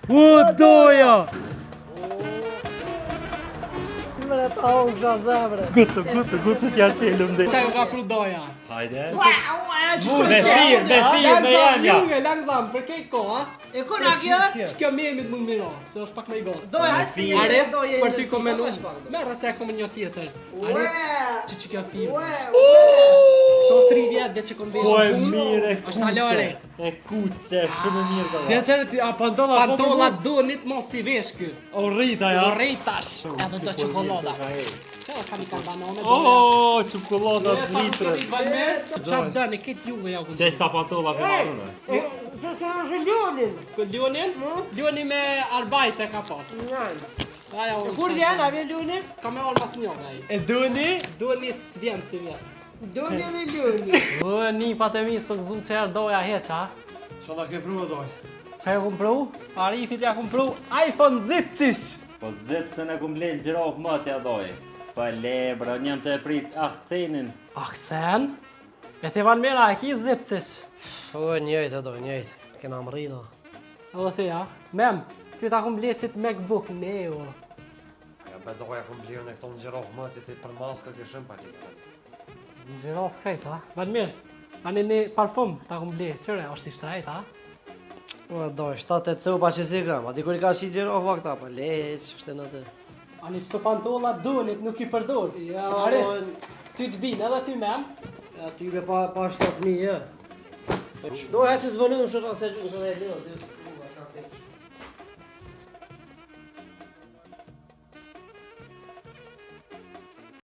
doja! Mre ta unë kësha zemre. Gutë t'ja qelëm dhe. Çaj u ka pru doja. Hajde. Me thirë, me jemja. Langzam, për kejt ko, ha? E ku na kjo? Që kjo mjemit më miro, se është pak me i gotë. Doja, hajtë si Aref, për ty komenu. Merë se e kom një tjetër. Aref, që kjo firë. Këto 3 vjetë që kom Po e mire është alore. E kuqe, shumë mirë ka. Tjetër, pantolla donit mos si vesh ky. O rrita ja. O rritash. Edhe do çokolada. Çfarë kam i kanë banane? O, çokolada litrë. Çfarë dani këtë juve ja ku. Çe sta pantolla për marrë. Se është Ljonin. Ljonin me arbajt e ka pas. Aja unë. Kur vjen, a vjen Ljonin? Ka me orë mas njove ai. E doni? Doni s'vjen si vjen. Doni dhe Ljonin. O, një patë mi së gëzum që erë doja heqa. Qa da ke pru doj? Qa ju kum pru? Arifit ja kum pru iPhone zipcish. Po zëtë se në kum blenë gjiraf më t'ja doj. Po lebra, njëm të e prit akcenin. Akcen? E ti van mera, e ki zipcish. O, njëjtë do, njëjtë. Kena më rina. O the ja, mem, ty ta kum ble qit MacBook Neo. Ja bedoja kum bliu në këto në gjirof më ti për maska këshëm pa liga. Në gjiraf krejt, ha? Van mirë, ani një parfum ta kum ble, qëre, është i shtrajt, ha? O, do, 7-8 cupa që si kam. A di kur i ka shi gjirof vakta, pa leq, shte në të. Ani qëto pantolla donit nuk i përdor. Ja, Arif, ty të binë edhe ty mem. Ja, ty be pa 7.000, ja. Do, hecë s'vënë në shëra se gjusë dhe e leo, ty.